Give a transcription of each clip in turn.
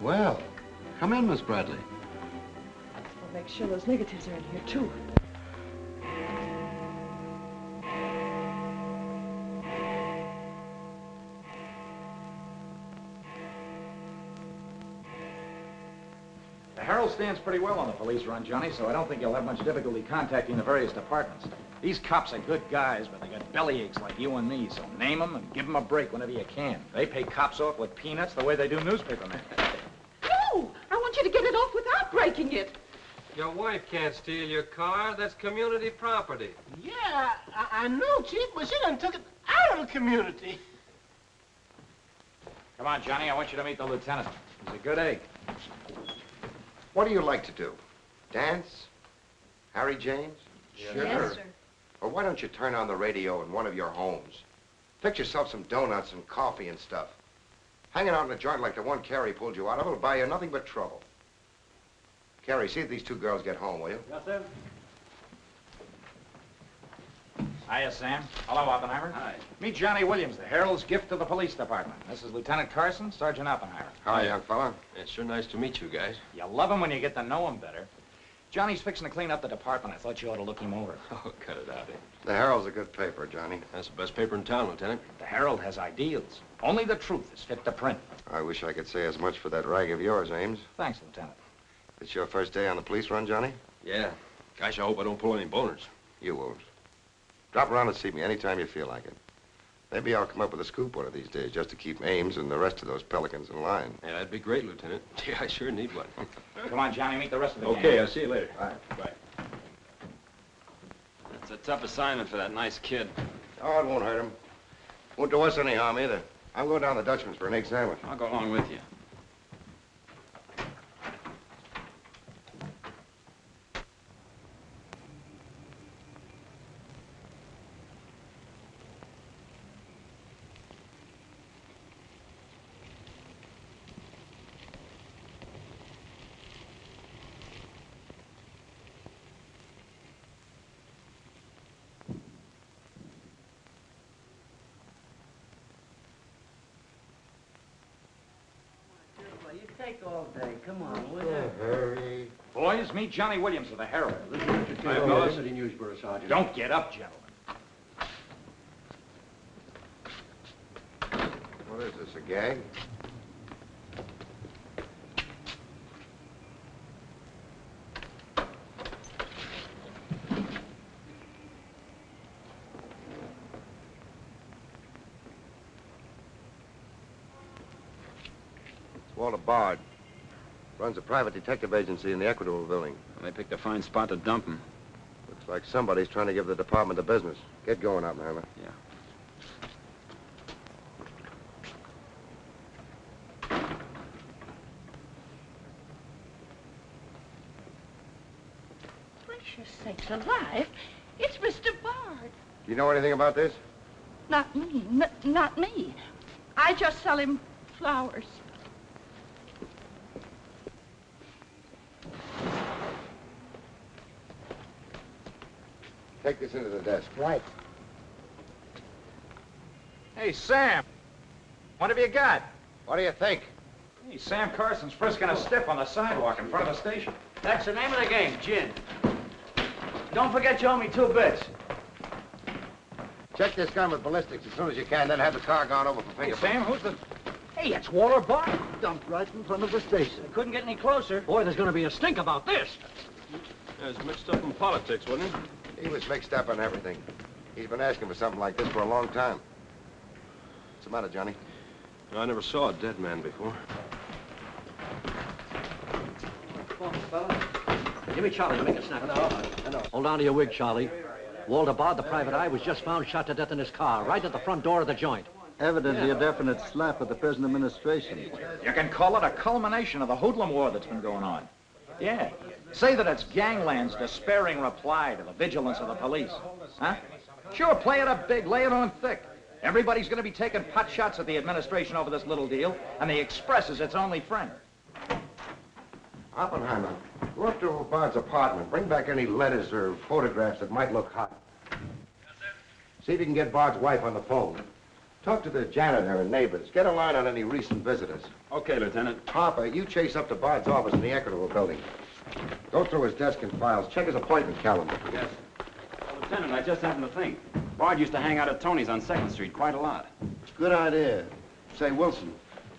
Well, come in, Miss Bradley. I'll make sure those negatives are in here, too. The Herald stands pretty well on the police run, Johnny, so I don't think you'll have much difficulty contacting the various departments. These cops are good guys, but they got bellyaches like you and me, so name them and give them a break whenever you can. They pay cops off with peanuts the way they do newspapermen. No! I want you to get it off without breaking it. Your wife can't steal your car. That's community property. Yeah, I know, Chief, but she done took it out of the community. Come on, Johnny, I want you to meet the lieutenant. He's a good egg. What do you like to do? Dance? Harry James? Sure. Yes, sir. Or why don't you turn on the radio in one of your homes? Fix yourself some donuts and coffee and stuff. Hanging out in a joint like the one Carrie pulled you out of will buy you nothing but trouble. Carrie, see if these two girls get home, will you? Yes, sir. Hiya, Sam. Hello, Oppenheimer. Hi. Meet Johnny Williams, the Herald's gift to the police department. This is Lieutenant Carson, Sergeant Oppenheimer. Hi, young fella. It's sure nice to meet you guys. You love him when you get to know him better. Johnny's fixing to clean up the department. I thought you ought to look him over. Oh, cut it out, eh? The Herald's a good paper, Johnny. That's the best paper in town, Lieutenant. The Herald has ideals. Only the truth is fit to print. I wish I could say as much for that rag of yours, Ames. Thanks, Lieutenant. It's your first day on the police run, Johnny? Yeah. Gosh, I hope I don't pull any boners. You won't. Drop around and see me anytime you feel like it. Maybe I'll come up with a scoop one of these days just to keep Ames and the rest of those pelicans in line. Yeah, that'd be great, Lieutenant. Yeah, I sure need one. Come on, Johnny, meet the rest of the gang. Okay, I'll see you later. All right. Bye. That's a tough assignment for that nice kid. Oh, it won't hurt him. Won't do us any harm either. I'm going down to the Dutchman's for an egg sandwich. I'll go along with you. Take all day. Come on, will you? Hurry. Boys, meet Johnny Williams of the Herald. City Newsboro, Sergeant. Don't get up, gentlemen. What is this, a gag? Walter Bard. Runs a private detective agency in the Equitable building. Well, they picked a fine spot to dump him. Looks like somebody's trying to give the department the business. Get going, Oppenheimer. Yeah. Gracious sakes alive. It's Mr. Bard. Do you know anything about this? Not me. Not me. I just sell him flowers. Take this into the desk. Right. Hey, Sam. What have you got? What do you think? Hey, Sam Carson's frisking a stiff on the sidewalk in front of the station. That's the name of the game, gin. Don't forget you owe me 2 bits. Check this gun with ballistics as soon as you can, then have the car gone over for Hey, fingerprints. Sam, who's the... Hey, it's Walter Bard. Dumped right in front of the station. Couldn't get any closer. Boy, there's going to be a stink about this. Yeah, he's mixed up in politics, wasn't he? He was mixed up on everything. He's been asking for something like this for a long time. What's the matter, Johnny? I never saw a dead man before. Give me Charlie to make a snap. No. Hold on to your wig, Charlie. Walter Bard, the private eye, was just found shot to death in his car, right at the front door of the joint. Evidently a definite slap at the present administration. You can call it a culmination of the hoodlum war that's been going on. Yeah. Say that it's gangland's despairing reply to the vigilance of the police. Huh? Sure, play it up big, lay it on thick. Everybody's going to be taking pot shots at the administration over this little deal, and the Express is its only friend. Oppenheimer, go up to Bard's apartment. Bring back any letters or photographs that might look hot. See if you can get Bard's wife on the phone. Talk to the janitor and neighbors. Get a line on any recent visitors. Okay, Lieutenant. Harper, you chase up to Bard's office in the Equitable building. Go through his desk and files. Check his appointment calendar. Yes. Well, Lieutenant, I just happened to think. Bard used to hang out at Tony's on 2nd Street quite a lot. Good idea. Say, Wilson,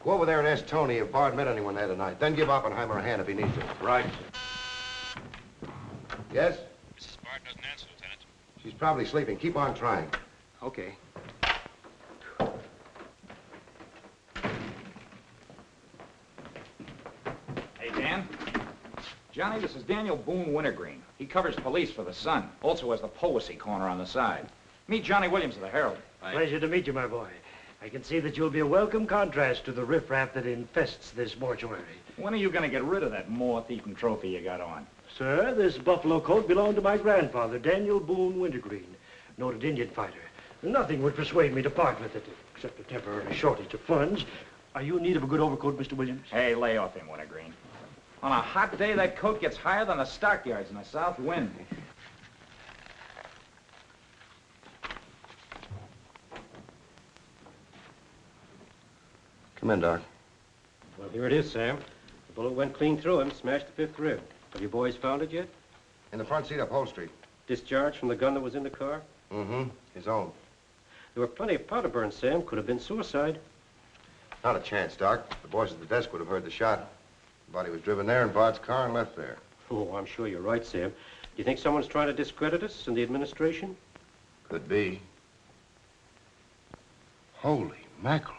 go over there and ask Tony if Bard met anyone there tonight. Then give Oppenheimer a hand if he needs it. Right. Yes? Mrs. Bard doesn't answer, Lieutenant. She's probably sleeping. Keep on trying. Okay. Hey, Dan. Johnny, this is Daniel Boone Wintergreen. He covers police for the Sun. Also has the Poesy Corner on the side. Meet Johnny Williams of the Herald. Pleasure to meet you, my boy. I can see that you'll be a welcome contrast to the riffraff that infests this mortuary. When are you going to get rid of that moth-eaten trophy you got on? Sir, this buffalo coat belonged to my grandfather, Daniel Boone Wintergreen, noted Indian fighter. Nothing would persuade me to part with it, except a temporary shortage of funds. Are you in need of a good overcoat, Mr. Williams? Hey, lay off him, Wintergreen. On a hot day, that coat gets higher than the stockyards in a south wind. Come in, Doc. Well, here it is, Sam. The bullet went clean through him, smashed the 5th rib. Have you boys found it yet? In the front seat upholstery. Discharged from the gun that was in the car? Mm-hmm. His own. There were plenty of powder burns, Sam. Could have been suicide. Not a chance, Doc. The boys at the desk would have heard the shot. The body was driven there in Bard's car and left there. Oh, I'm sure you're right, Sam. Do you think someone's trying to discredit us in the administration? Could be. Holy mackerel.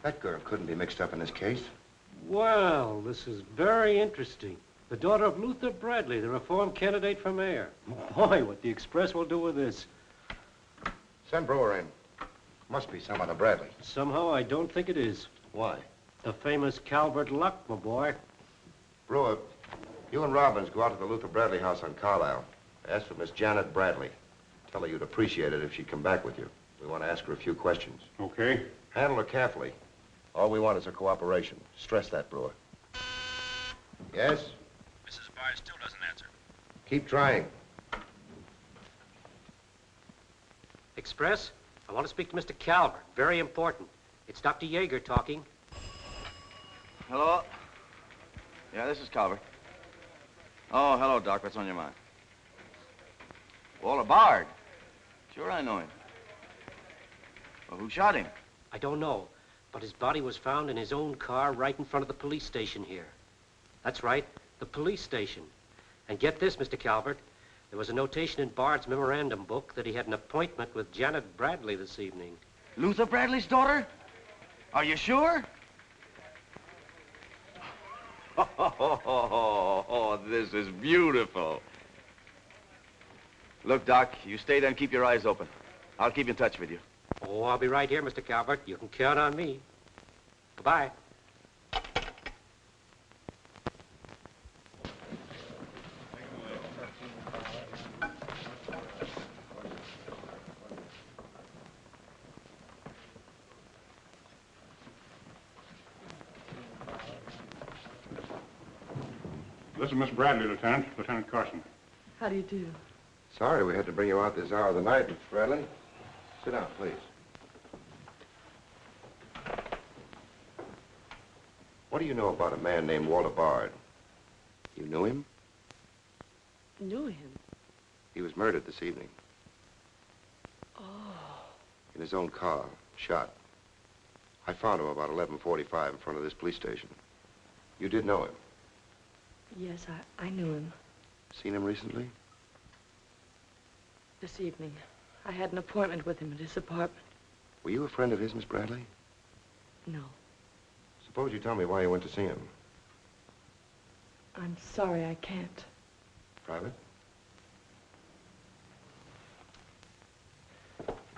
That girl couldn't be mixed up in this case. Well, this is very interesting. The daughter of Luther Bradley, the reform candidate for mayor. Boy, what the Express will do with this. Send Brewer in. Must be some other Bradley. Somehow, I don't think it is. Why? The famous Calvert Luck, my boy. Brewer, you and Robbins go out to the Luther Bradley house on Carlisle. Ask for Miss Janet Bradley. Tell her you'd appreciate it if she'd come back with you. We want to ask her a few questions. Okay. Handle her carefully. All we want is her cooperation. Stress that, Brewer. Yes? Mrs. Bard still doesn't answer. Keep trying. Express, I want to speak to Mr. Calvert. Very important. It's Dr. Yeager talking. Hello? Yeah, this is Calvert. Oh, hello, Doc. What's on your mind? Walter Bard. Sure, I know him. Well, who shot him? I don't know, but his body was found in his own car right in front of the police station here. That's right, the police station. And get this, Mr. Calvert, there was a notation in Bard's memorandum book that he had an appointment with Janet Bradley this evening. Luther Bradley's daughter? Are you sure? Oh, this is beautiful. Look, Doc, you stay there and keep your eyes open. I'll keep in touch with you. Oh, I'll be right here, Mr. Calvert. You can count on me. Goodbye. This is Miss Bradley, Lieutenant. Lieutenant Carson. How do you do? Sorry we had to bring you out this hour of the night, Miss Bradley. Sit down, please. What do you know about a man named Walter Bard? You knew him? Knew him? He was murdered this evening. Oh. In his own car, shot. I found him about 11:45 in front of this police station. You did know him? Yes, I knew him. Seen him recently? This evening. I had an appointment with him at his apartment. Were you a friend of his, Miss Bradley? No. Suppose you tell me why you went to see him. I'm sorry I can't. Private?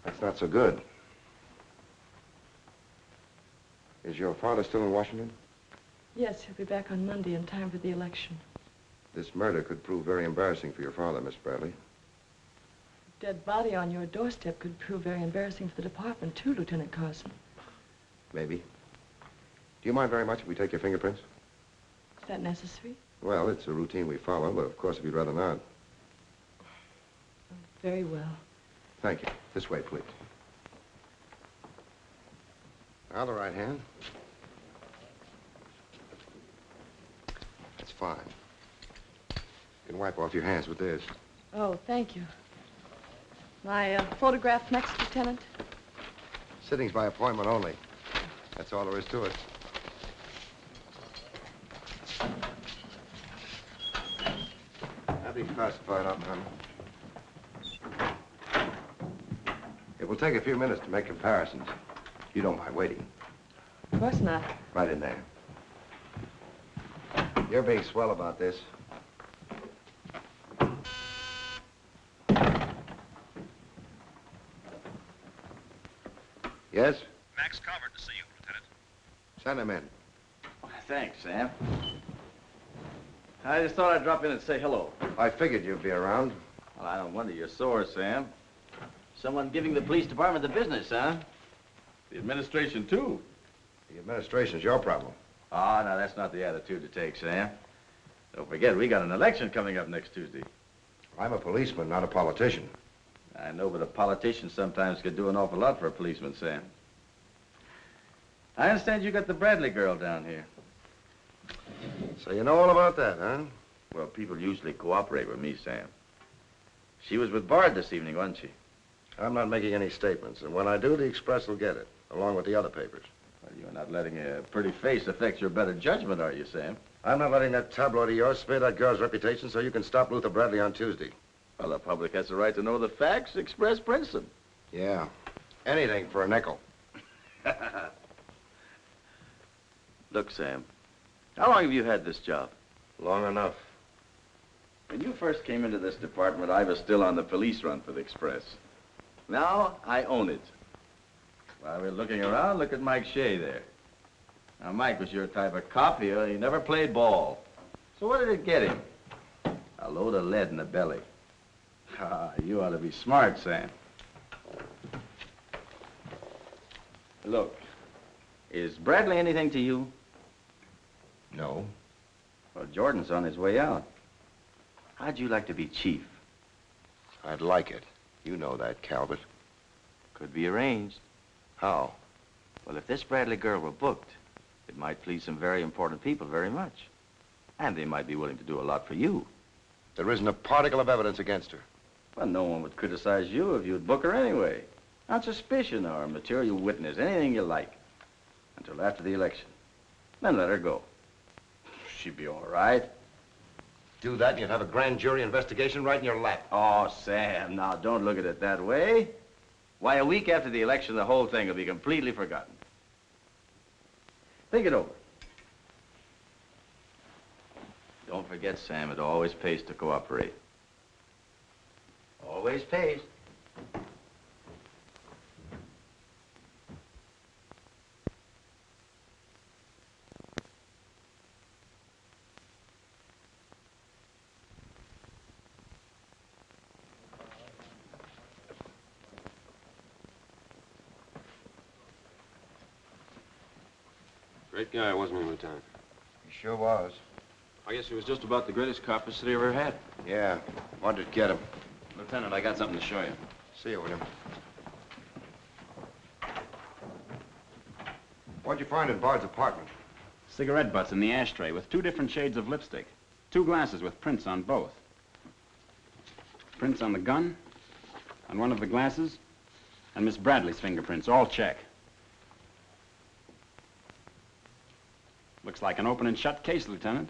That's not so good. Is your father still in Washington? Yes, he'll be back on Monday in time for the election. This murder could prove very embarrassing for your father, Miss Bradley. Dead body on your doorstep could prove very embarrassing for the department, too, Lieutenant Carson. Maybe. Do you mind very much if we take your fingerprints? Is that necessary? Well, it's a routine we follow, but of course if you'd rather not. Very well. Thank you. This way, please. Now the right hand. That's fine. You can wipe off your hands with this. Oh, thank you. My photograph next, Lieutenant? Sittings by appointment only. That's all there is to it. That'll be classified up, honey. It will take a few minutes to make comparisons. You don't mind waiting. Of course not. Right in there. You're being swell about this. Yes? Max Calvert to see you, Lieutenant. Send him in. Thanks, Sam. I just thought I'd drop in and say hello. I figured you'd be around. Well, I don't wonder you're sore, Sam. Someone giving the police department the business, huh? The administration, too. The administration's your problem. Oh, no, that's not the attitude to take, Sam. Don't forget, we got an election coming up next Tuesday. I'm a policeman, not a politician. I know, but a politician sometimes could do an awful lot for a policeman, Sam. I understand you got the Bradley girl down here. So you know all about that, huh? Well, people usually cooperate with me, Sam. She was with Bard this evening, wasn't she? I'm not making any statements, and when I do, the Express will get it, along with the other papers. Well, you're not letting a pretty face affect your better judgment, are you, Sam? I'm not letting that tabloid of yours smear that girl's reputation so you can stop Luther Bradley on Tuesday. Well, the public has the right to know the facts. Express prints them. Yeah. Anything for a nickel. Look, Sam, how long have you had this job? Long enough. When you first came into this department, I was still on the police run for the Express. Now, I own it. While we're looking around, look at Mike Shea there. Now, Mike was your type of cop. He never played ball. So what did it get him? A load of lead in the belly. Ah, you ought to be smart, Sam. Look, is Bradley anything to you? No. Well, Jordan's on his way out. How'd you like to be chief? I'd like it. You know that, Calvert. Could be arranged. How? Well, if this Bradley girl were booked, it might please some very important people very much. And they might be willing to do a lot for you. There isn't a particle of evidence against her. Well, no one would criticize you if you'd book her anyway. On suspicion or material witness, anything you like. Until after the election. Then let her go. She'd be all right. Do that and you'd have a grand jury investigation right in your lap. Oh, Sam, now don't look at it that way. Why, a week after the election, the whole thing will be completely forgotten. Think it over. Don't forget, Sam, it always pays to cooperate. Always pays. Great guy, wasn't he, Lieutenant? He sure was. I guess he was just about the greatest cop the city ever had. Yeah. Wanted to get him. Lieutenant, I got something to show you. See you, William. What'd you find in Bard's apartment? Cigarette butts in the ashtray with 2 different shades of lipstick. 2 glasses with prints on both. Prints on the gun, on one of the glasses, and Miss Bradley's fingerprints, all check. Looks like an open and shut case, Lieutenant.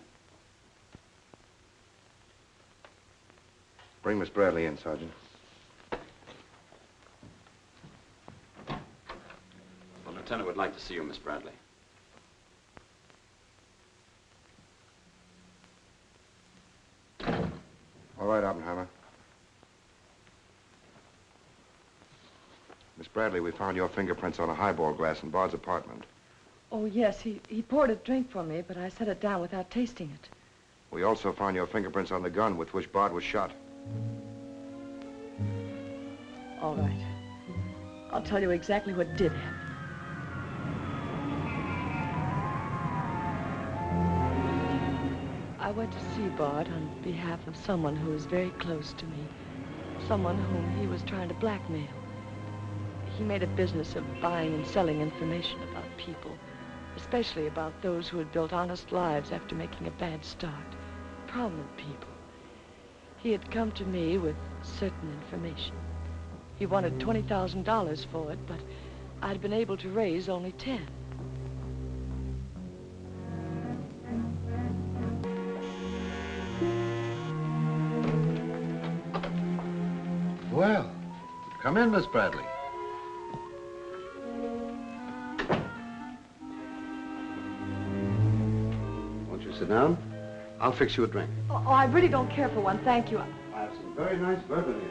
Bring Miss Bradley in, Sergeant. The lieutenant would like to see you, Miss Bradley. All right, Oppenheimer. Miss Bradley, we found your fingerprints on a highball glass in Bard's apartment. Oh, yes, he poured a drink for me, but I set it down without tasting it. We also found your fingerprints on the gun with which Bard was shot. All right. I'll tell you exactly what did happen. I went to see Bard on behalf of someone who is very close to me. someone whom he was trying to blackmail. He made a business of buying and selling information about people, especially about those who had built honest lives after making a bad start. Prominent people. He had come to me with certain information. He wanted $20,000 for it, but I'd been able to raise only 10. Well, come in, Miss Bradley. Won't you sit down? I'll fix you a drink. Oh, I really don't care for one, thank you. I have some very nice bourbon here.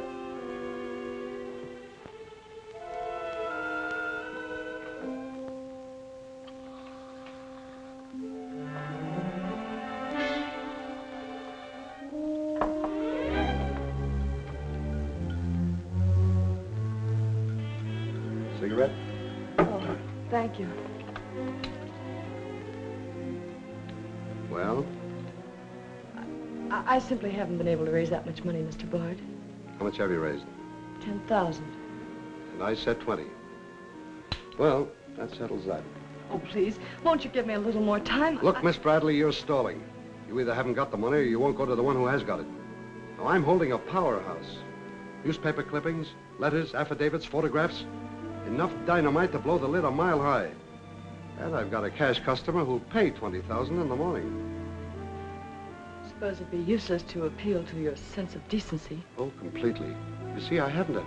Cigarette? Oh, thank you. Well, I simply haven't been able to raise that much money, Mr. Bard. how much have you raised? 10,000. And I said 20. Well, that settles that. Oh, please, won't you give me a little more time? Look, Miss Bradley, you're stalling. You either haven't got the money or you won't go to the one who has got it. Now, I'm holding a powerhouse. Newspaper clippings, letters, affidavits, photographs. Enough dynamite to blow the lid a mile high. And I've got a cash customer who'll pay $20,000 in the morning. I suppose it'd be useless to appeal to your sense of decency. Oh, completely. You see, I haven't any.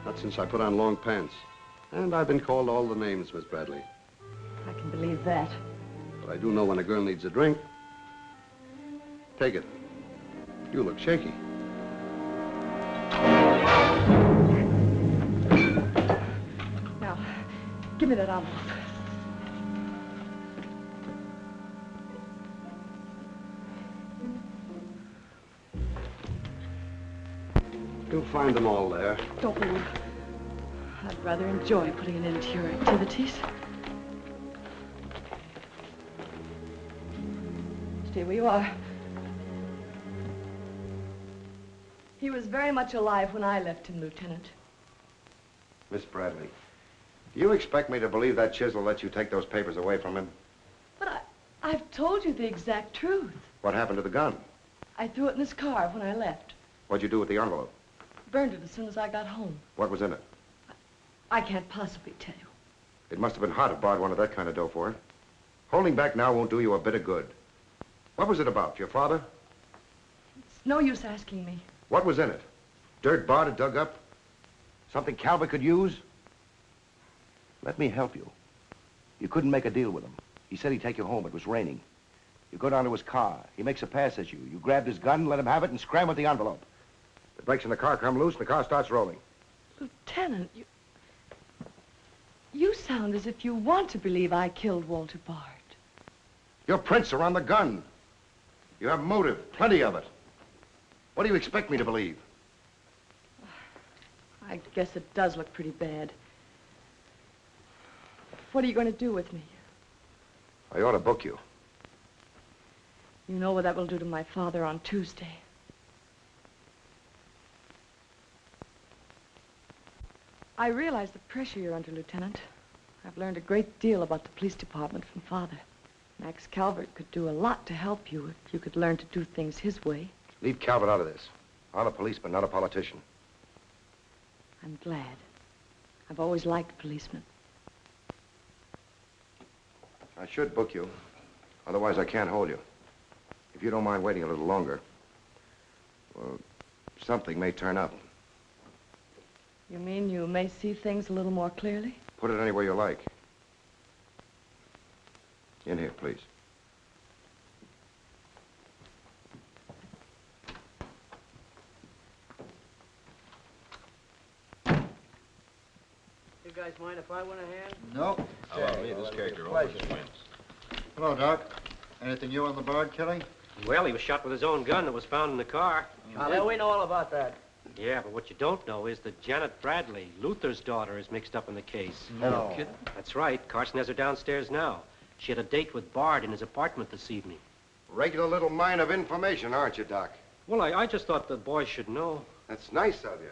Not since I put on long pants. And I've been called all the names, Miss Bradley. I can believe that. But I do know when a girl needs a drink. Take it. You look shaky. Now, give me that envelope. You'll find them all there. Don't move. I'd rather enjoy putting an end to your activities. Stay where you are. He was very much alive when I left him, Lieutenant. Miss Bradley, do you expect me to believe that Chisel let you take those papers away from him? But I've told you the exact truth. What happened to the gun? I threw it in his car when I left. What'd you do with the envelope? Burned it as soon as I got home. What was in it? I can't possibly tell you. It must have been hot if Bard wanted that kind of dough for it. Holding back now won't do you a bit of good. What was it about? Your father? It's no use asking me. What was in it? Dirt Bard had dug up? Something Calvert could use? Let me help you. You couldn't make a deal with him. He said he'd take you home. It was raining. You go down to his car. He makes a pass at you. You grabbed his gun, let him have it, and scram with the envelope. The brakes in the car come loose and the car starts rolling. Lieutenant, you sound as if you want to believe I killed Walter Bard. Your prints are on the gun. You have motive, plenty of it. What do you expect me to believe? I guess it does look pretty bad. What are you going to do with me? I ought to book you. You know what that will do to my father on Tuesday. I realize the pressure you're under, Lieutenant. I've learned a great deal about the police department from Father. Max Calvert could do a lot to help you if you could learn to do things his way. Leave Calvert out of this. I'm a policeman, not a politician. I'm glad. I've always liked policemen. I should book you. Otherwise, I can't hold you. If you don't mind waiting a little longer, well, something may turn up. You mean you may see things a little more clearly? Put it anywhere you like. In here, please. You guys mind if I went ahead? No. Oh, yeah, this character always wins. Hello, Doc. Anything new on the Bard killing? Well, he was shot with his own gun that was found in the car. Yeah, we know all about that. Yeah, but what you don't know is that Janet Bradley, Luther's daughter, is mixed up in the case. No. Kidding? That's right. Carson has her downstairs now. She had a date with Bard in his apartment this evening. Regular little mine of information, aren't you, Doc? Well, I just thought the boys should know. That's nice of you.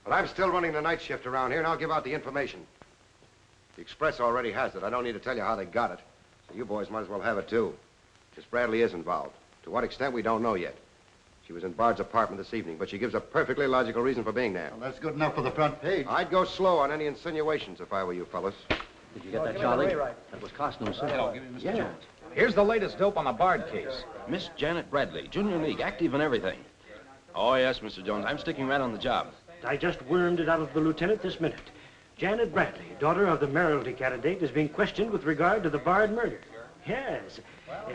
But I'm still running the night shift around here, and I'll give out the information. The Express already has it. I don't need to tell you how they got it. So you boys might as well have it, too. Miss Bradley is involved. To what extent, we don't know yet. She was in Bard's apartment this evening, but she gives a perfectly logical reason for being there. Well, that's good enough for the front page. I'd go slow on any insinuations if I were you fellas. Did you get that, Charlie? That was costume, sir. Hello, give me Mr. Jones. Here's the latest dope on the Bard case. Miss Janet Bradley, Junior League, active and everything. Oh, yes, Mr. Jones. I'm sticking right on the job. I just wormed it out of the lieutenant this minute. Janet Bradley, daughter of the mayoralty candidate, is being questioned with regard to the Bard murder. Yes.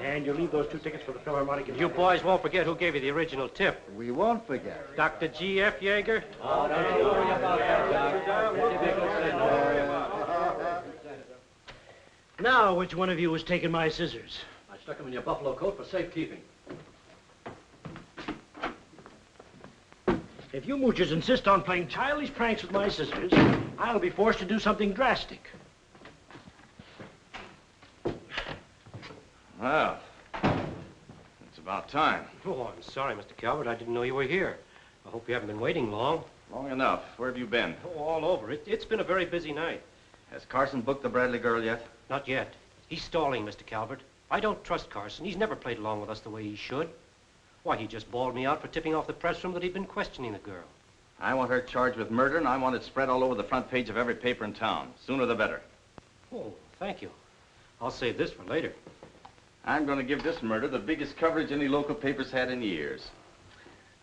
And you'll leave those 2 tickets for the Philharmonic. You boys won't forget who gave you the original tip. We won't forget. Dr. G.F. Yeager? Oh, don't you worry about that, Doc. Now, which one of you has taken my scissors? I stuck them in your buffalo coat for safekeeping. If you moochers insist on playing childish pranks with my scissors, I'll be forced to do something drastic. Well, it's about time. Oh, I'm sorry, Mr. Calvert. I didn't know you were here. I hope you haven't been waiting long. Long enough. Where have you been? Oh, all over. It's been a very busy night. Has Carson booked the Bradley girl yet? Not yet. He's stalling, Mr. Calvert. I don't trust Carson. He's never played along with us the way he should. Why, he just bawled me out for tipping off the press room that he'd been questioning the girl. I want her charged with murder, and I want it spread all over the front page of every paper in town. Sooner the better. Oh, thank you. I'll save this for later. I'm going to give this murder the biggest coverage any local paper's had in years.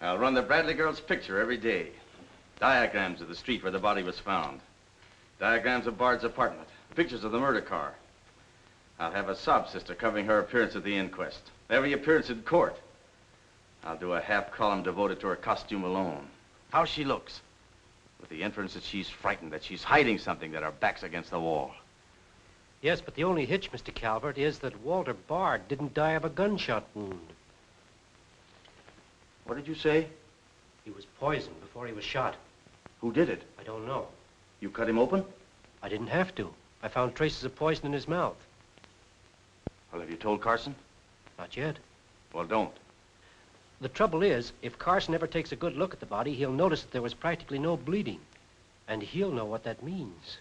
I'll run the Bradley girl's picture every day. Diagrams of the street where the body was found. Diagrams of Bard's apartment. Pictures of the murder car. I'll have a sob sister covering her appearance at the inquest. Every appearance in court. I'll do a half column devoted to her costume alone. How she looks. With the inference that she's frightened, that she's hiding something, that her back's against the wall. Yes, but the only hitch, Mr. Calvert, is that Walter Bard didn't die of a gunshot wound. What did you say? He was poisoned before he was shot. Who did it? I don't know. You cut him open? I didn't have to. I found traces of poison in his mouth. Well, have you told Carson? Not yet. Well, don't. The trouble is, if Carson ever takes a good look at the body, he'll notice that there was practically no bleeding. And he'll know what that means.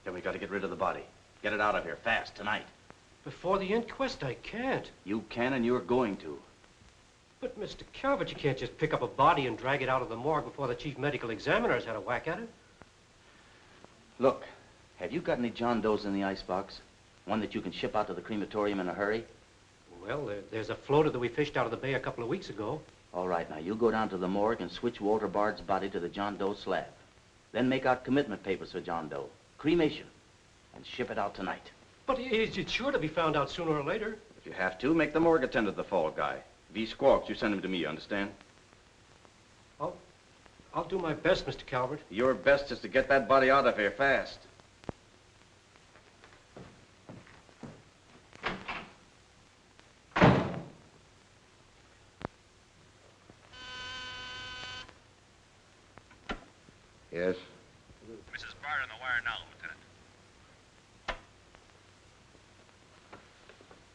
Then we got to get rid of the body. Get it out of here, fast, tonight. Before the inquest, I can't. You can, and you're going to. But, Mr. Calvert, you can't just pick up a body and drag it out of the morgue before the chief medical examiner has had a whack at it. Look, have you got any John Does in the icebox? One that you can ship out to the crematorium in a hurry? Well, there's a floater that we fished out of the bay a couple of weeks ago. All right, now, you go down to the morgue and switch Walter Bard's body to the John Doe slab. Then make out commitment papers for John Doe. Cremation. And ship it out tonight. But it's sure to be found out sooner or later. If you have to, make the morgue attend to the fall guy. If he squawks, you send him to me, you understand? I'll do my best, Mr. Calvert. Your best is to get that body out of here fast. Yes? Mrs. Bard on the wire now,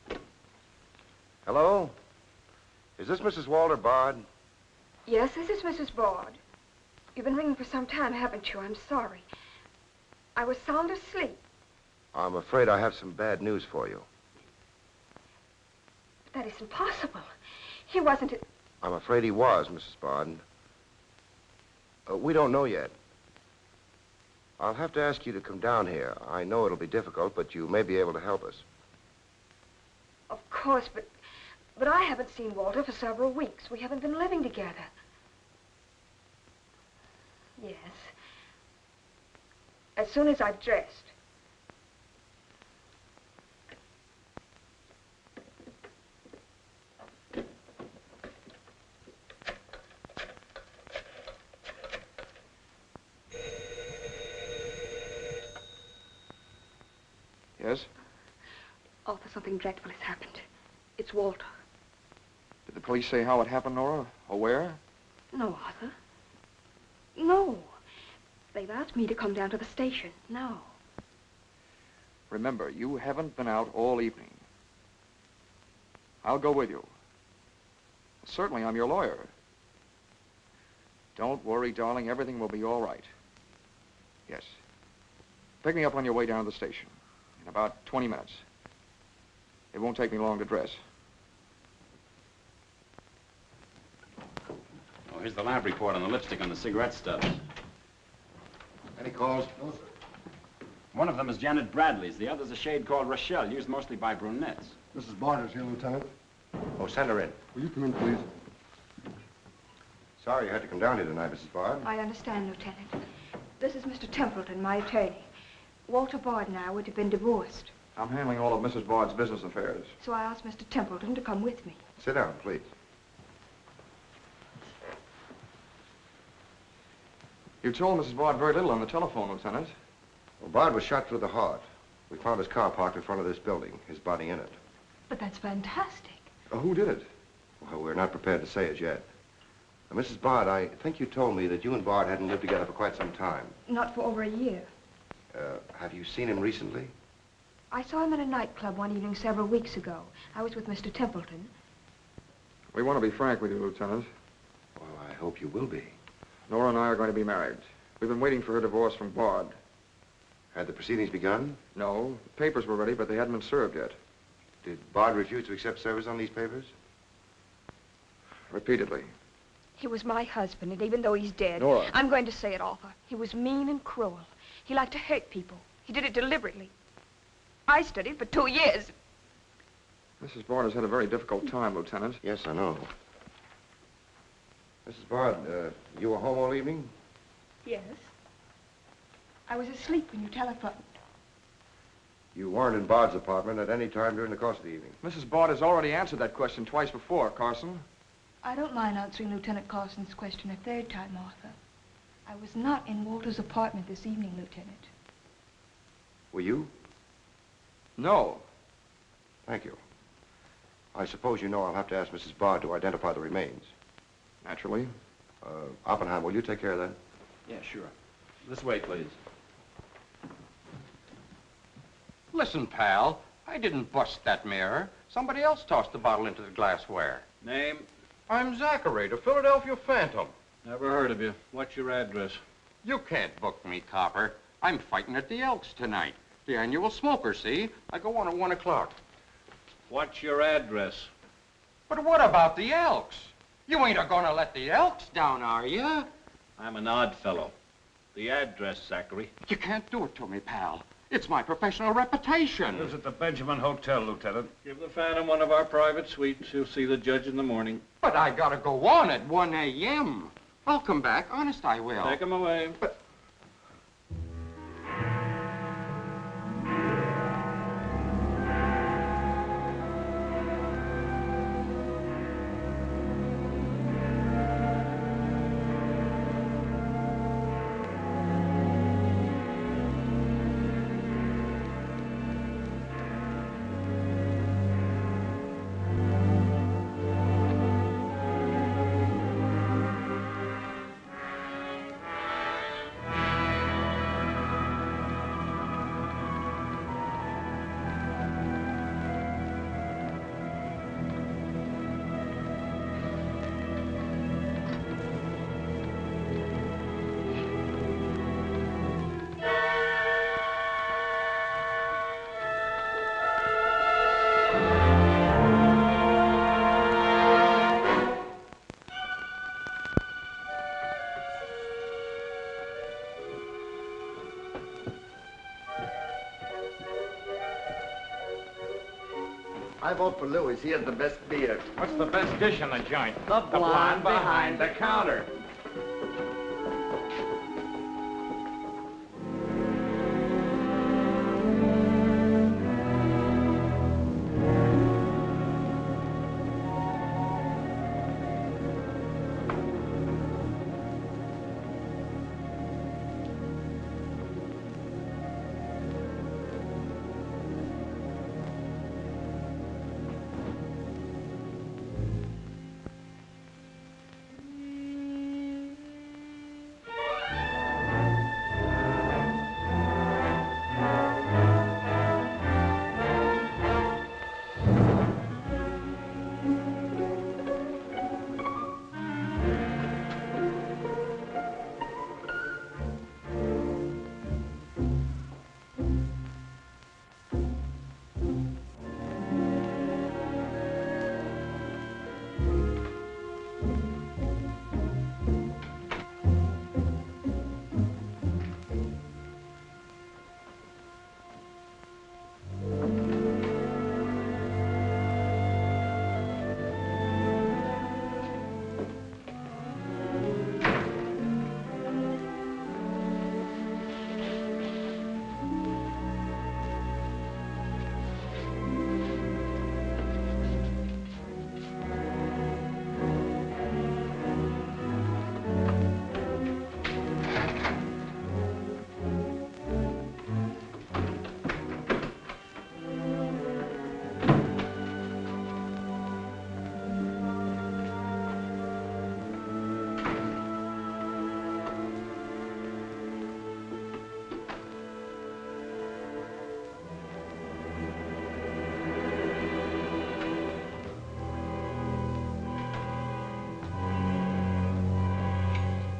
Lieutenant. Hello? Is this Mrs. Walter Bard? Yes, this is Mrs. Bard. You've been ringing for some time, haven't you? I'm sorry. I was sound asleep. I'm afraid I have some bad news for you. But that isn't possible. He wasn't... I'm afraid he was, Mrs. Bard. We don't know yet. I'll have to ask you to come down here. I know it'll be difficult, but you may be able to help us. Of course, but I haven't seen Walter for several weeks. We haven't been living together. Yes. As soon as I've dressed. Yes? Arthur, something dreadful has happened. It's Walter. Did the police say how it happened, Nora? Or where? No, Arthur. No. They've asked me to come down to the station. No. Remember, you haven't been out all evening. I'll go with you. Certainly, I'm your lawyer. Don't worry, darling. Everything will be all right. Yes. Pick me up on your way down to the station in about 20 minutes. It won't take me long to dress. Oh, here's the lab report on the lipstick on the cigarette stubs. Any calls? No, sir. One of them is Janet Bradley's. The other's a shade called Rochelle, used mostly by brunettes. Mrs. Bard is here, Lieutenant. Oh, send her in. Will you come in, please? Sorry you had to come down here tonight, Mrs. Bard. I understand, Lieutenant. This is Mr. Templeton, my attorney. Walter Bard and I would have been divorced, I'm handling all of Mrs. Bard's business affairs. so I asked Mr. Templeton to come with me. Sit down, please. You told Mrs. Bard very little on the telephone, Lieutenant. Well, Bard was shot through the heart. We found his car parked in front of this building, his body in it. But that's fantastic. Who did it? Well, we're not prepared to say it yet. Now, Mrs. Bard, I think you told me that you and Bard hadn't lived together for quite some time. Not for over a year. Have you seen him recently? I saw him at a nightclub one evening several weeks ago. I was with Mr. Templeton. We want to be frank with you, Lieutenant. Well, I hope you will be. Nora and I are going to be married. We've been waiting for her divorce from Bard. Had the proceedings begun? No. The papers were ready, but they hadn't been served yet. Did Bard refuse to accept service on these papers? Repeatedly. He was my husband, and even though he's dead, Nora. I'm going to say it, Arthur. He was mean and cruel. He liked to hurt people. He did it deliberately. I studied for 2 years. Mrs. Bard has had a very difficult time, Lieutenant. Yes, I know. Mrs. Bard, you were home all evening? Yes. I was asleep when you telephoned. You weren't in Bard's apartment at any time during the course of the evening? Mrs. Bard has already answered that question twice before, Carson. I don't mind answering Lieutenant Carson's question a third time, Arthur. I was not in Walter's apartment this evening, Lieutenant. Were you? No. Thank you. I suppose you know I'll have to ask Mrs. Bard to identify the remains. Naturally. Oppenheim, will you take care of that? Yeah, sure. This way, please. Listen, pal, I didn't bust that mirror. Somebody else tossed the bottle into the glassware. Name? I'm Zachary, the Philadelphia Phantom. Never heard of you. What's your address? You can't book me, copper. I'm fighting at the Elks tonight. The annual smoker, see? I go on at 1 o'clock. What's your address? But what about the Elks? You ain't a-gonna let the Elks down, are you? I'm an odd fellow. The address, Zachary. You can't do it to me, pal. It's my professional reputation. Lives at the Benjamin Hotel, Lieutenant. Give the Phantom one of our private suites. You'll see the judge in the morning. But I gotta go on at 1 a.m. I'll come back. Honest, I will. Take him away. But... I vote for Louis. He has the best beer. What's the best dish in the joint? The blonde behind the counter.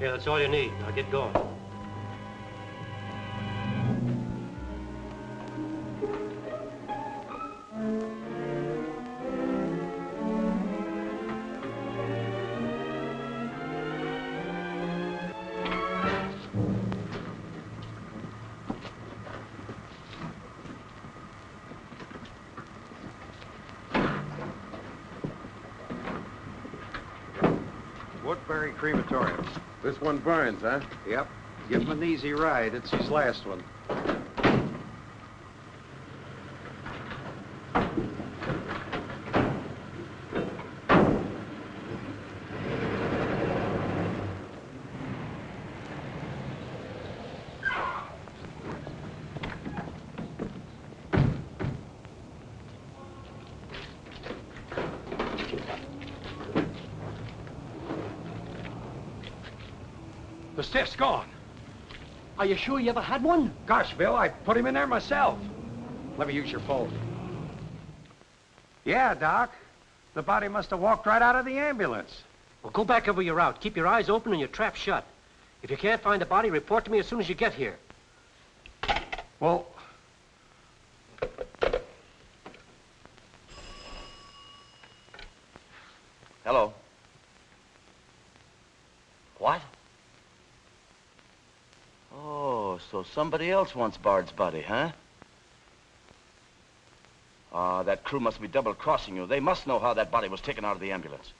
Here, that's all you need. Now get going. Woodbury Crematorium. This one burns, huh? Yep. Give him an easy ride. It's his last one. The stiff's gone. Are you sure you ever had one? Gosh, Bill, I put him in there myself. Let me use your phone. Yeah, Doc. The body must have walked right out of the ambulance. Well, go back over your route. Keep your eyes open and your trap shut. If you can't find the body, report to me as soon as you get here. Well... Hello. What? Oh, so somebody else wants Bard's body, huh? Ah, that crew must be double-crossing you. They must know how that body was taken out of the ambulance.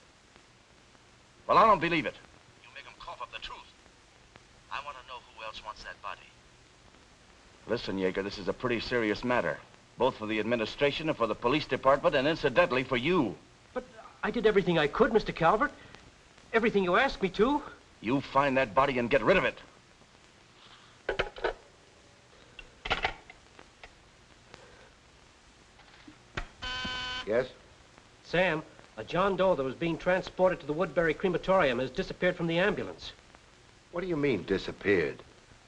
Well, I don't believe it. You make them cough up the truth. I want to know who else wants that body. Listen, Yeager, this is a pretty serious matter. Both for the administration and for the police department, and incidentally for you. But I did everything I could, Mr. Calvert. Everything you asked me to. You find that body and get rid of it. Yes? Sam, a John Doe that was being transported to the Woodbury Crematorium has disappeared from the ambulance. What do you mean, disappeared?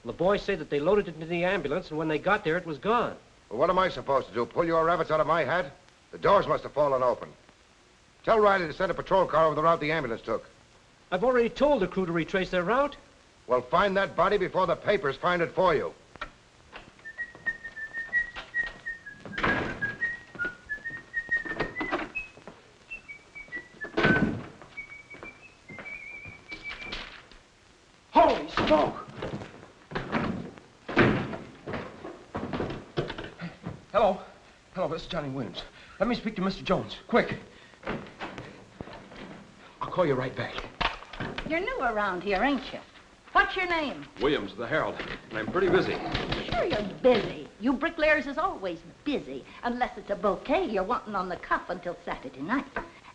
The boys say that they loaded it into the ambulance, and when they got there, it was gone. Well, what am I supposed to do, pull your rabbits out of my hat? The doors must have fallen open. Tell Riley to send a patrol car over the route the ambulance took. I've already told the crew to retrace their route. Well, find that body before the papers find it for you. Holy smoke! Hello. Hello, this is Johnny Williams. Let me speak to Mr. Jones, quick. I'll call you right back. You're new around here, ain't you? What's your name? Williams of the Herald, and I'm pretty busy. Sure you're busy. You bricklayers is always busy, unless it's a bouquet you're wanting on the cuff until Saturday night.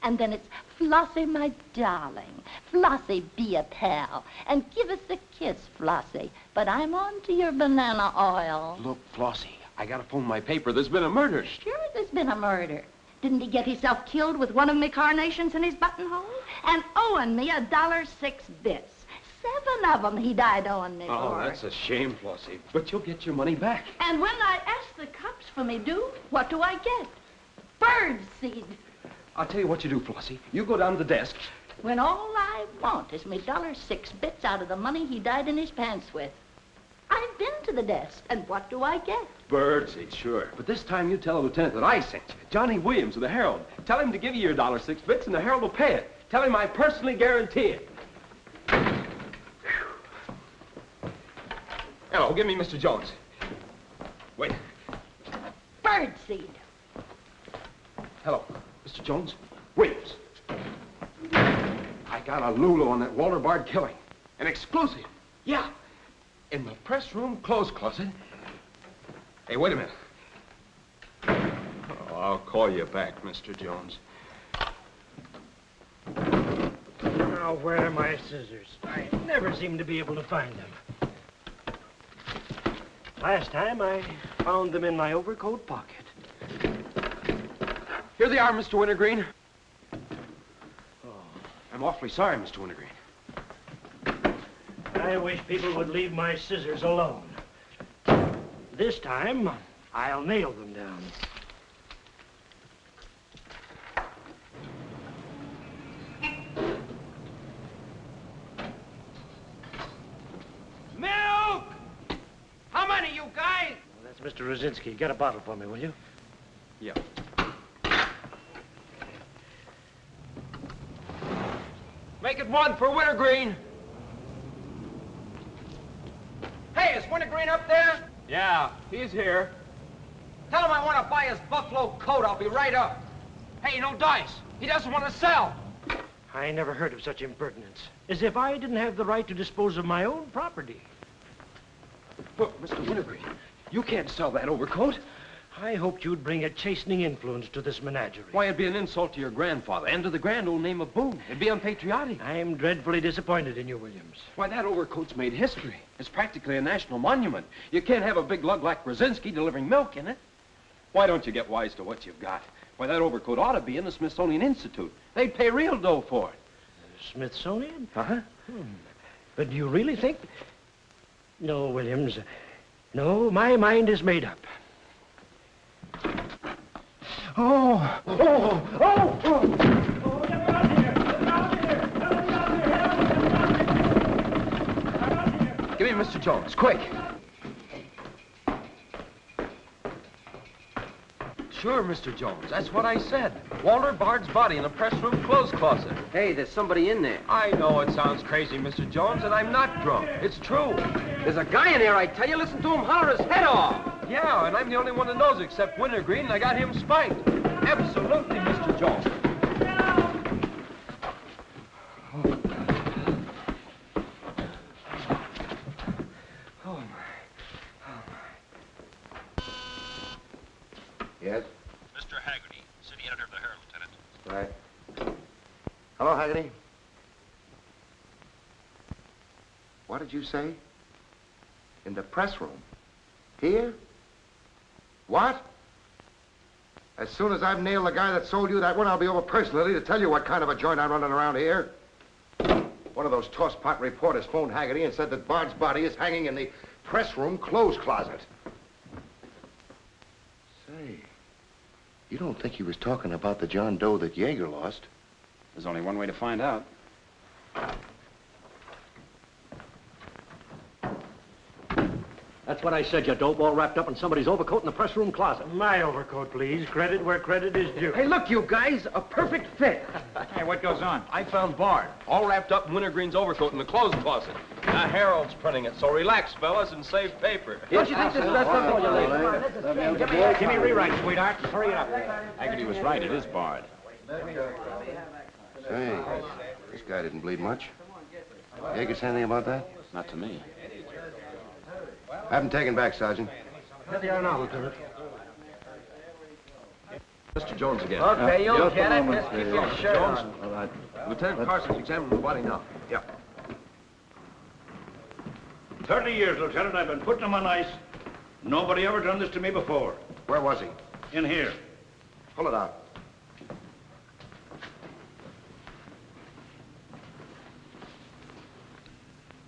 And then it's, Flossie, my darling. Flossie, be a pal. And give us a kiss, Flossie. But I'm on to your banana oil. Look, Flossie, I gotta phone my paper. There's been a murder. Sure there's been a murder. Didn't he get himself killed with one of me carnations in his buttonhole? And owing me $1.06 bits. 7 of them he died owing me Oh, for. that's a shame, Flossie. But you'll get your money back. And when I ask the cops for me due, what do I get? Bird seed. I'll tell you what you do, Flossie. You go down to the desk. When all I want is me $1.06 bits out of the money he died in his pants with. I've been to the desk, and what do I get? Birdseed, sure. But this time you tell the lieutenant that I sent you. Johnny Williams of the Herald. Tell him to give you your $1.06 bits, and the Herald will pay it. Tell him I personally guarantee it. Hello, give me Mr. Jones. Wait. Birdseed. Hello, Mr. Jones. Williams. I got a Lulu on that Walter Bard killing. An exclusive. Yeah. In the press room clothes closet. Hey, wait a minute. Oh, I'll call you back, Mr. Jones. Now, where are my scissors? I never seem to be able to find them. Last time, I found them in my overcoat pocket. Here they are, Mr. Wintergreen. Oh, I'm awfully sorry, Mr. Wintergreen. I wish people would leave my scissors alone. This time, I'll nail them down. Mr. Rosinski, get a bottle for me, will you? Yeah. Make it one for Wintergreen. Hey, is Wintergreen up there? Yeah, he's here. Tell him I want to buy his buffalo coat. I'll be right up. Hey, no dice. He doesn't want to sell. I never heard of such impertinence. As if I didn't have the right to dispose of my own property. But, Mr. Wintergreen, you can't sell that overcoat. I hoped you'd bring a chastening influence to this menagerie. Why, it'd be an insult to your grandfather and to the grand old name of Boone. It'd be unpatriotic. I'm dreadfully disappointed in you, Williams. Why, that overcoat's made history. It's practically a national monument. You can't have a big lug like Brzezinski delivering milk in it. Why don't you get wise to what you've got? Why, that overcoat ought to be in the Smithsonian Institute. They'd pay real dough for it. Smithsonian? Uh-huh. But do you really think... No, Williams. No, my mind is made up. Oh! Oh! Oh! Oh! Give me Mr. Jones, quick. Sure, Mr. Jones. That's what I said. Walter Bard's body in a press room clothes closet. Hey, there's somebody in there. I know it sounds crazy, Mr. Jones, and I'm not drunk. It's true. There's a guy in there, I tell you. Listen to him holler his head off. Yeah, and I'm the only one that knows except Wintergreen, and I got him spiked. Absolutely, Mr. Jones. Yes? Mr. Haggerty, city editor of the Herald, Lieutenant. Right. Hello, Haggerty. What did you say? In the press room? Here? What? As soon as I've nailed the guy that sold you that one, I'll be over personally to tell you what kind of a joint I'm running around here. One of those tosspot reporters phoned Haggerty and said that Bard's body is hanging in the press room clothes closet. Say, you don't think he was talking about the John Doe that Yeager lost? There's only one way to find out. That's what I said, you dope, all wrapped up in somebody's overcoat in the press room closet. My overcoat, please. Credit where credit is due. Hey, look, you guys, a perfect fit. Hey, what goes on? I found Bard, all wrapped up in Wintergreen's overcoat in the clothes closet. The Herald's printing it, so relax, fellas, and save paper. Don't you think this is best up for you, Give me a rewrite, sweetheart. Hurry it up. Haggerty was right. It is Bard. Say, this guy didn't bleed much. Yeager say anything about that? Not to me. Have him taken back, Sergeant. Here they are now, Lieutenant. Mr. Jones again. Okay, you'll get it. Just keep your shirt Jones. on. All right. Lieutenant Carson's examining the body now. Yeah. 30 years, Lieutenant. I've been putting them on ice. Nobody ever done this to me before. Where was he? In here. Pull it out.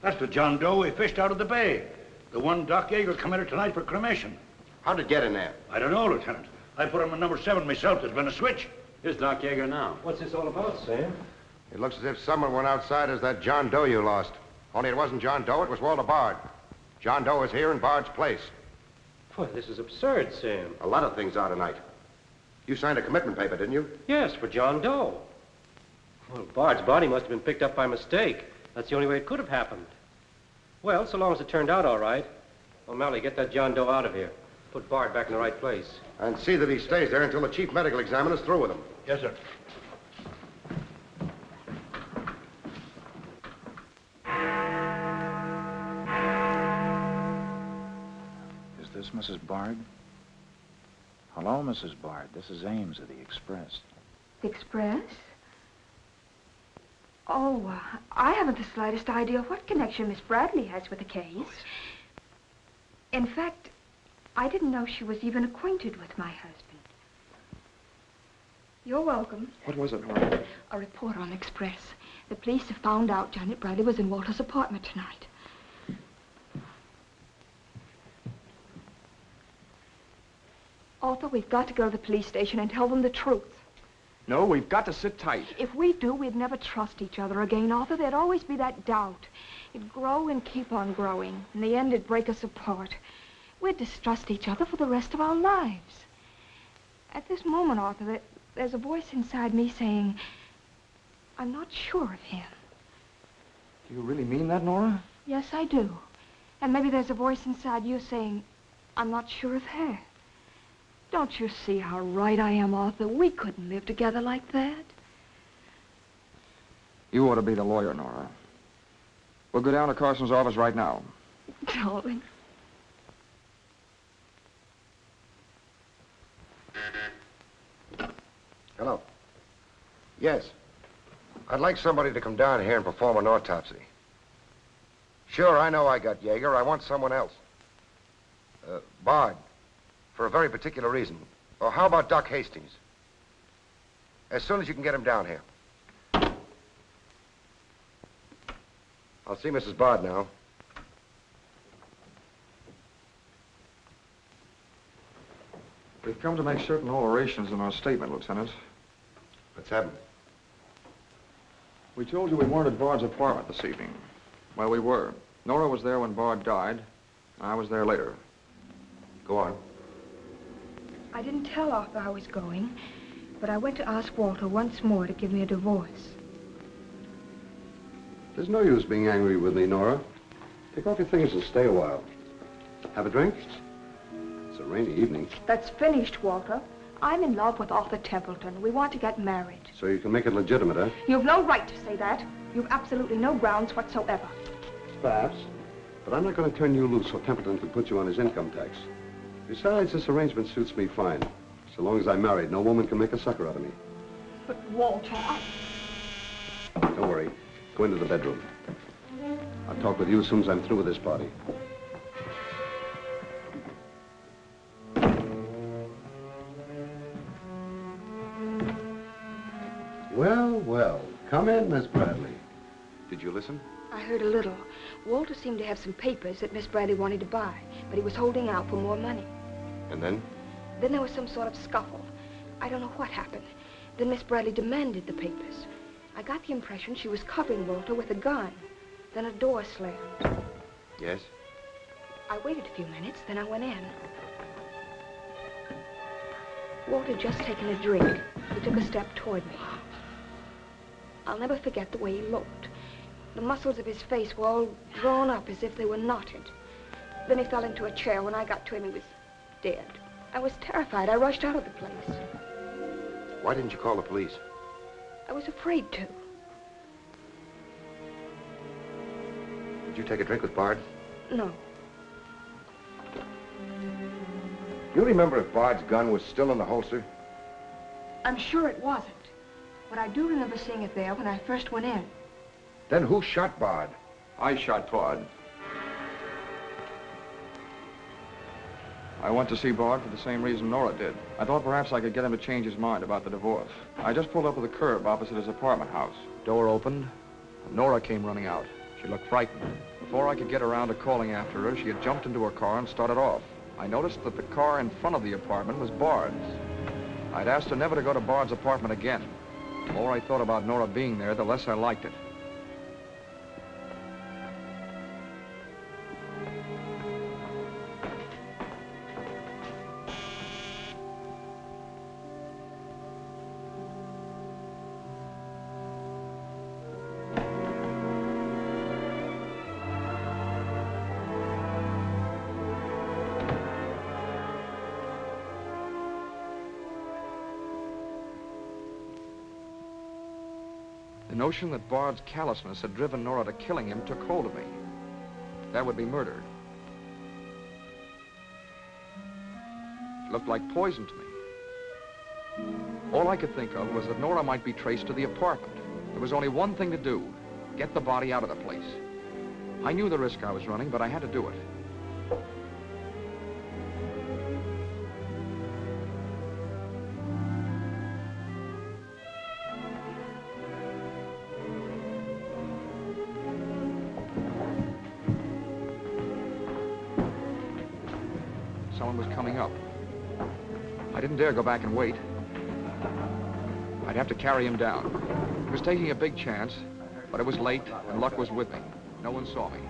That's the John Doe we fished out of the bay. The one Doc Yeager committed tonight for cremation. How'd it get in there? I don't know, Lieutenant. I put him in number 7 myself. There's been a switch. Here's Doc Yeager now. What's this all about, Sam? It looks as if someone went outside as that John Doe you lost. Only it wasn't John Doe, it was Walter Bard. John Doe is here in Bard's place. Boy, this is absurd, Sam. A lot of things are tonight. You signed a commitment paper, didn't you? Yes, for John Doe. Well, Bard's body must have been picked up by mistake. That's the only way it could have happened. Well, so long as it turned out all right. O'Malley, get that John Doe out of here. Put Bard back in the right place. And see that he stays there until the chief medical examiner's through with him. Yes, sir. Is this Mrs. Bard? Hello, Mrs. Bard. This is Ames of the Express. The Express? Oh, I haven't the slightest idea what connection Miss Bradley has with the case. In fact, I didn't know she was even acquainted with my husband. You're welcome. What was it, Nora? A report on Express. The police have found out Janet Bradley was in Walter's apartment tonight. Arthur, we've got to go to the police station and tell them the truth. No, we've got to sit tight. If we do, we'd never trust each other again, Arthur. There'd always be that doubt. It'd grow and keep on growing. In the end, it'd break us apart. We'd distrust each other for the rest of our lives. At this moment, Arthur, there's a voice inside me saying, I'm not sure of him. Do you really mean that, Nora? Yes, I do. And maybe there's a voice inside you saying, I'm not sure of her. Don't you see how right I am, Arthur? We couldn't live together like that. You ought to be the lawyer, Nora. We'll go down to Carson's office right now. Darling. Hello. Yes. I'd like somebody to come down here and perform an autopsy. Sure, I know I got Yeager. I want someone else. Bard, for a very particular reason. Or how about Doc Hastings? As soon as you can get him down here. I'll see Mrs. Bard now. We've come to make certain alterations in our statement, Lieutenant. What's happened? We told you we weren't at Bard's apartment this evening. Well, we were. Nora was there when Bard died. I was there later. Go on. I didn't tell Arthur I was going, but I went to ask Walter once more to give me a divorce. There's no use being angry with me, Nora. Take off your things and stay a while. Have a drink? It's a rainy evening. That's finished, Walter. I'm in love with Arthur Templeton. We want to get married. So you can make it legitimate, huh? You've no right to say that. You've absolutely no grounds whatsoever. Perhaps. But I'm not going to turn you loose so Templeton can put you on his income tax. Besides, this arrangement suits me fine. So long as I'm married, no woman can make a sucker out of me. But, Walter, Don't worry. Go into the bedroom. I'll talk with you as soon as I'm through with this party. Well, well. Come in, Miss Bradley. Did you listen? I heard a little. Walter seemed to have some papers that Miss Bradley wanted to buy, but he was holding out for more money. And then? Then there was some sort of scuffle. I don't know what happened. Then Miss Bradley demanded the papers. I got the impression she was covering Walter with a gun. Then a door slammed. Yes? I waited a few minutes, then I went in. Walter had just taken a drink. He took a step toward me. I'll never forget the way he looked. The muscles of his face were all drawn up as if they were knotted. Then he fell into a chair. When I got to him, he was dead. I was terrified. I rushed out of the place. Why didn't you call the police? I was afraid to. Did you take a drink with Bard? No. You remember if Bard's gun was still in the holster? I'm sure it wasn't. But I do remember seeing it there when I first went in. Then who shot Bard? I shot Bard. I went to see Bard for the same reason Nora did. I thought perhaps I could get him to change his mind about the divorce. I just pulled up to the curb opposite his apartment house. Door opened, and Nora came running out. She looked frightened. Before I could get around to calling after her, she had jumped into her car and started off. I noticed that the car in front of the apartment was Bard's. I'd asked her never to go to Bard's apartment again. The more I thought about Nora being there, the less I liked it. The notion that Bard's callousness had driven Nora to killing him took hold of me. That would be murder. It looked like poison to me. All I could think of was that Nora might be traced to the apartment. There was only one thing to do: get the body out of the place. I knew the risk I was running, but I had to do it. Someone was coming up. I didn't dare go back and wait. I'd have to carry him down. He was taking a big chance, but it was late, and luck was with me. No one saw me.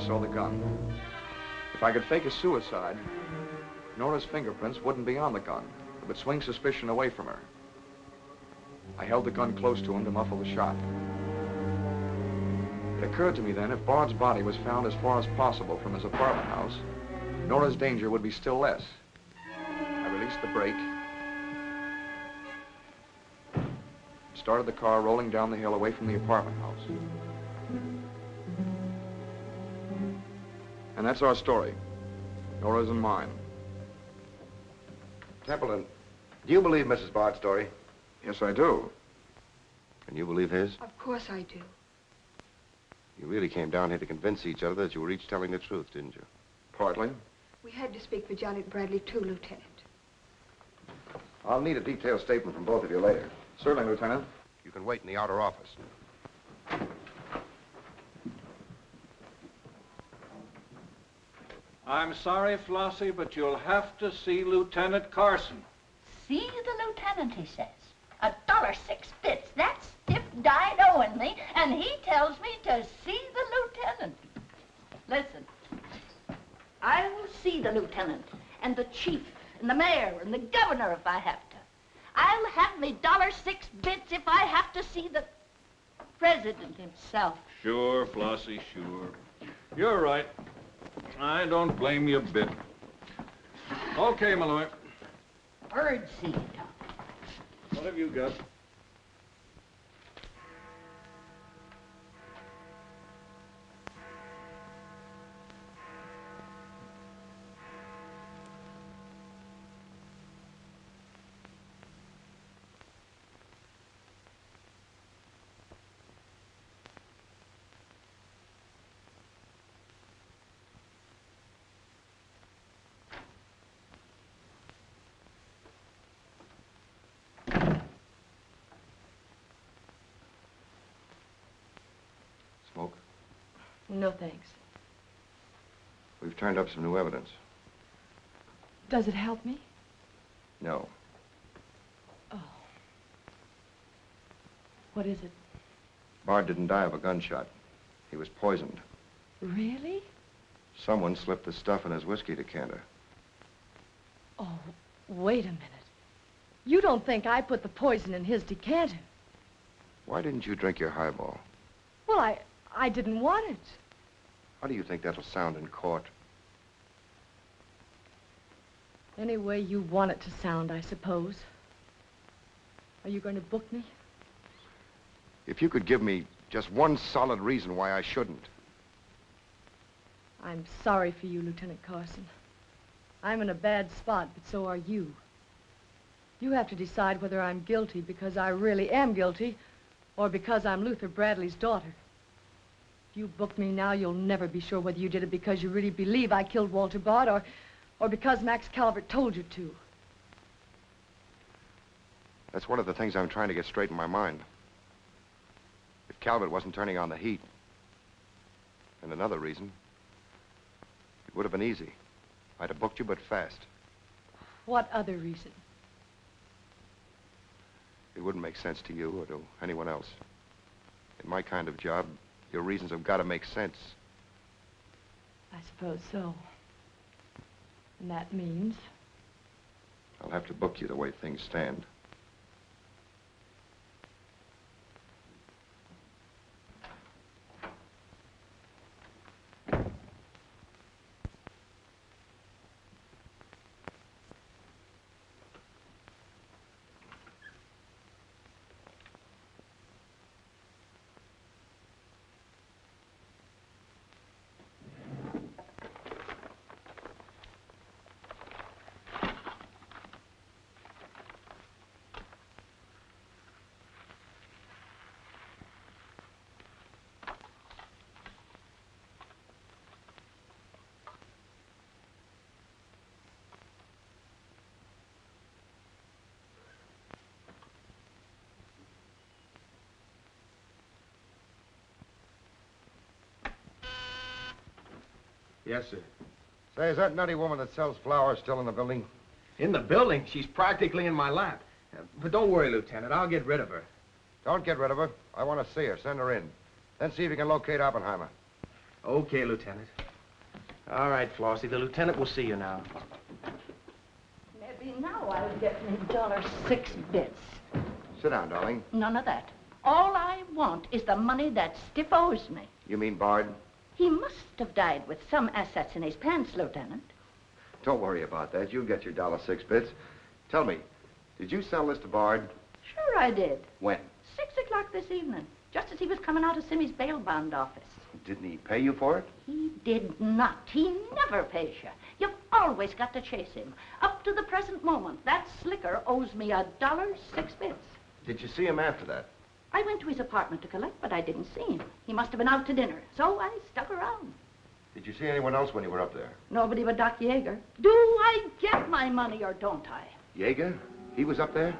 saw the gun. If I could fake a suicide, Nora's fingerprints wouldn't be on the gun. It would swing suspicion away from her. I held the gun close to him to muffle the shot. It occurred to me then, if Bard's body was found as far as possible from his apartment house, Nora's danger would be still less. I released the brake, started the car rolling down the hill away from the apartment house. And that's our story. Nora's and mine. Templeton, do you believe Mrs. Bard's story? Yes, I do. And you believe his? Of course I do. You really came down here to convince each other that you were each telling the truth, didn't you? Partly. We had to speak for Johnny Bradley, too, Lieutenant. I'll need a detailed statement from both of you later. Certainly, Lieutenant. You can wait in the outer office. I'm sorry, Flossie, but you'll have to see Lieutenant Carson. See the lieutenant, he says. $1.06. That's Stiff died owing me, and he tells me to see the lieutenant. Listen, I will see the lieutenant, and the chief, and the mayor, and the governor if I have to. I'll have me $1.06 if I have to see the president himself. Sure, Flossie, sure. You're right. I don't blame you a bit. Okay, Malloy. Bird seed. What have you got? Smoke? No, thanks. We've turned up some new evidence. Does it help me? No. Oh. What is it? Bard didn't die of a gunshot. He was poisoned. Really? Someone slipped the stuff in his whiskey decanter. Oh, wait a minute. You don't think I put the poison in his decanter? Why didn't you drink your highball? Well, I didn't want it. How do you think that'll sound in court? Any way you want it to sound, I suppose. Are you going to book me? If you could give me just one solid reason why I shouldn't. I'm sorry for you, Lieutenant Carson. I'm in a bad spot, but so are you. You have to decide whether I'm guilty because I really am guilty or because I'm Luther Bradley's daughter. If you book me now, you'll never be sure whether you did it because you really believe I killed Walter Bard or because Max Calvert told you to. That's one of the things I'm trying to get straight in my mind. If Calvert wasn't turning on the heat, and another reason, it would have been easy. I'd have booked you, but fast. What other reason? It wouldn't make sense to you or to anyone else. In my kind of job, your reasons have got to make sense. I suppose so. And that means? I'll have to book you the way things stand. Yes, sir. Say, is that nutty woman that sells flowers still in the building? In the building? She's practically in my lap. But don't worry, Lieutenant. I'll get rid of her. Don't get rid of her. I want to see her. Send her in. Then see if you can locate Oppenheimer. Okay, Lieutenant. All right, Flossie, the lieutenant will see you now. Maybe now I'll get me $6 bits. Sit down, darling. None of that. All I want is the money that Stiff owes me. You mean Bard? He must have died with some assets in his pants, Lieutenant. Don't worry about that. You'll get your $6. Tell me, did you sell this to Bard? Sure I did. When? 6 o'clock this evening, just as he was coming out of Simmy's bail bond office. Didn't he pay you for it? He did not. He never pays you. You've always got to chase him. Up to the present moment, that slicker owes me $6. Did you see him after that? I went to his apartment to collect, but I didn't see him. He must have been out to dinner, so I stuck around. Did you see anyone else when you were up there? Nobody but Doc Yeager. Do I get my money or don't I? Yeager? He was up there?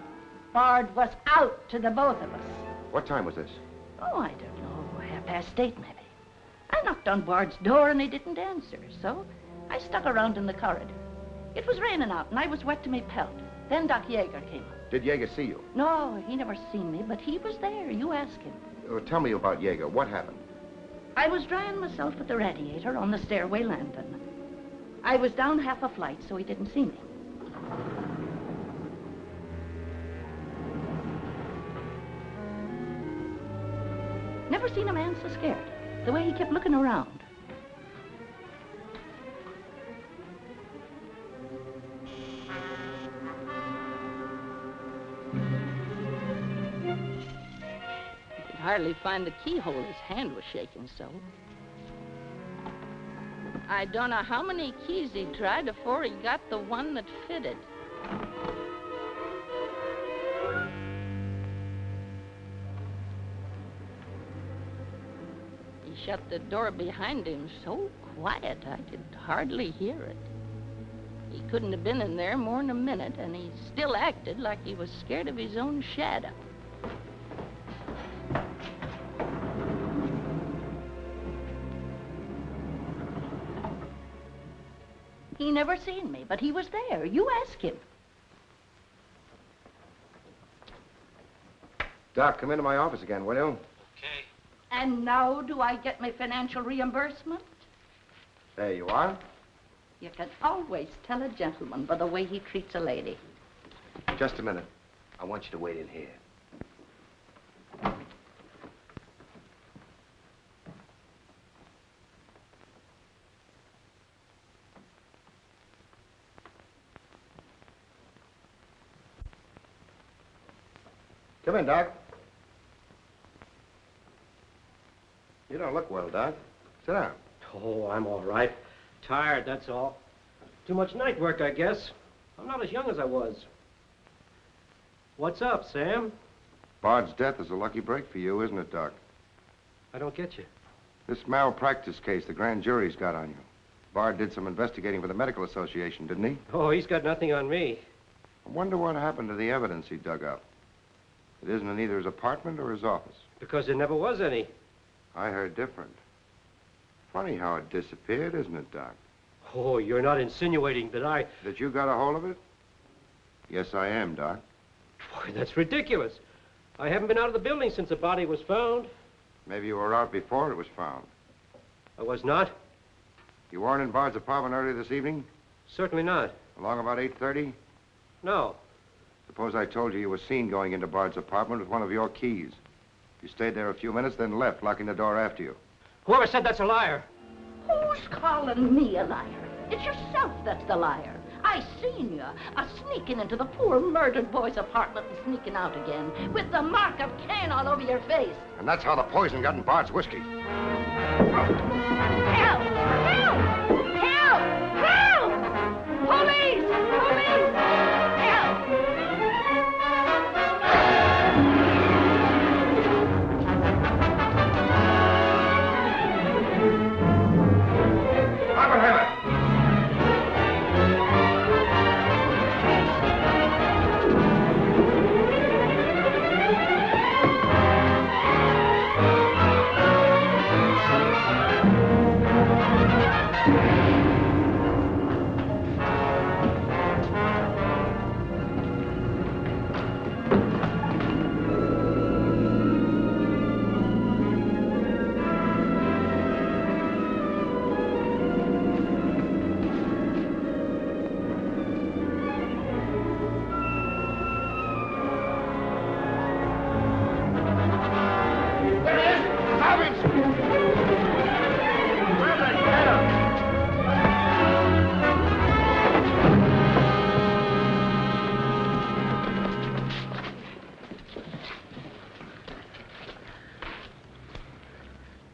Bard was out to the both of us. What time was this? Oh, I don't know. 8:30 maybe. I knocked on Bard's door and he didn't answer, so I stuck around in the corridor. It was raining out and I was wet to my pelt. Then Doc Yeager came up. Did Yeager see you? No, he never seen me, but he was there. You ask him. Tell me about Yeager. What happened? I was drying myself at the radiator on the stairway landing. I was down half a flight, so he didn't see me. Never seen a man so scared. The way he kept looking around. Hardly find the keyhole. His hand was shaking so. I don't know how many keys he tried before he got the one that fitted. He shut the door behind him so quiet I could hardly hear it. He couldn't have been in there more than a minute, and he still acted like he was scared of his own shadow. He never seen me, but he was there. You ask him. Doc, come into my office again, will you? And now do I get my financial reimbursement? There you are. You can always tell a gentleman by the way he treats a lady. Just a minute. I want you to wait in here. Come in, Doc. You don't look well, Doc. Sit down. Oh, I'm all right. Tired, that's all. Too much night work, I guess. I'm not as young as I was. What's up, Sam? Bard's death is a lucky break for you, isn't it, Doc? I don't get you. This malpractice case the grand jury's got on you. Bard did some investigating for the Medical Association, didn't he? Oh, he's got nothing on me. I wonder what happened to the evidence he dug up. It isn't in either his apartment or his office. Because there never was any. I heard different. Funny how it disappeared, isn't it, Doc? Oh, you're not insinuating that That you got a hold of it? Yes, I am, Doc. Boy, that's ridiculous. I haven't been out of the building since the body was found. Maybe you were out before it was found. I was not. You weren't in Bard's apartment earlier this evening? Certainly not. Along about 8:30? No. Suppose I told you were seen going into Bard's apartment with one of your keys. You stayed there a few minutes, then left, locking the door after you. Whoever said that's a liar? Who's calling me a liar? It's yourself that's the liar. I seen you sneaking into the poor murdered boy's apartment and sneaking out again with the mark of Cain all over your face. And that's how the poison got in Bard's whiskey. Help! Help! Help! Help! Police! Police! Help!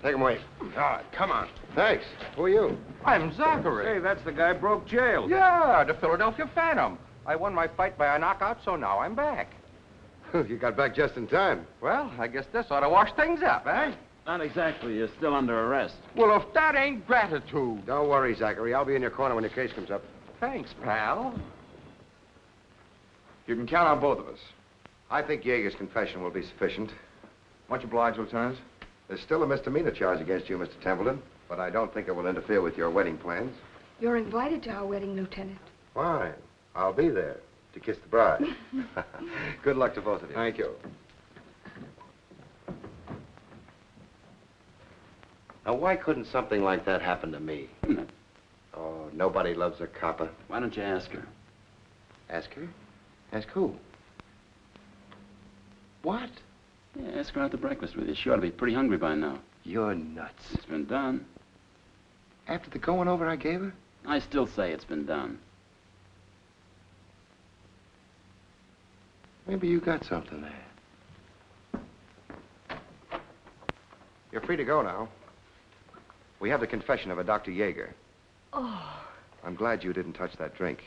Take him away. Ah, come on. Thanks. Who are you? I'm Zachary. Hey, that's the guy broke jail. Yeah, the Philadelphia Phantom. I won my fight by a knockout, so now I'm back. You got back just in time. Well, I guess this ought to wash things up, eh? Not exactly. You're still under arrest. Well, if that ain't gratitude. Don't worry, Zachary. I'll be in your corner when your case comes up. Thanks, pal. You can count on both of us. I think Yeager's confession will be sufficient. Much obliged, Lieutenant. There's still a misdemeanor charge against you, Mr. Templeton, but I don't think it will interfere with your wedding plans. You're invited to our wedding, Lieutenant. Fine. I'll be there to kiss the bride. Good luck to both of you. Thank you. Now, why couldn't something like that happen to me? Oh, nobody loves a copper. Why don't you ask her? Ask her? Ask who? What? Yeah, ask her out to breakfast with you. She ought to be pretty hungry by now. You're nuts. It's been done. After the going over I gave her? I still say it's been done. Maybe you got something there. You're free to go now. We have the confession of a Dr. Yeager. Oh, I'm glad you didn't touch that drink.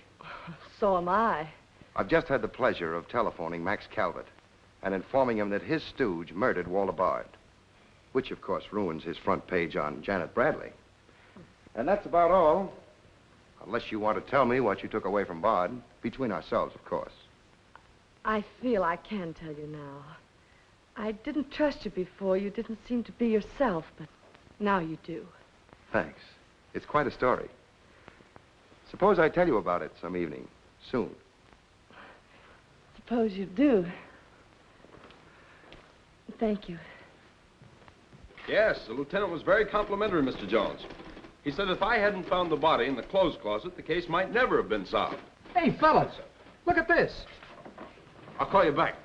so am I. I've just had the pleasure of telephoning Max Calvert and informing him that his stooge murdered Walter Bard, which, of course, ruins his front page on Janet Bradley. And that's about all, unless you want to tell me what you took away from Bard, between ourselves, of course. I feel I can tell you now. I didn't trust you before. You didn't seem to be yourself, but now you do. Thanks. It's quite a story. Suppose I tell you about it some evening, soon. Suppose you do. Thank you. Yes, the lieutenant was very complimentary, Mr. Jones. He said if I hadn't found the body in the clothes closet, the case might never have been solved. Hey, fellas, look at this. I'll call you back.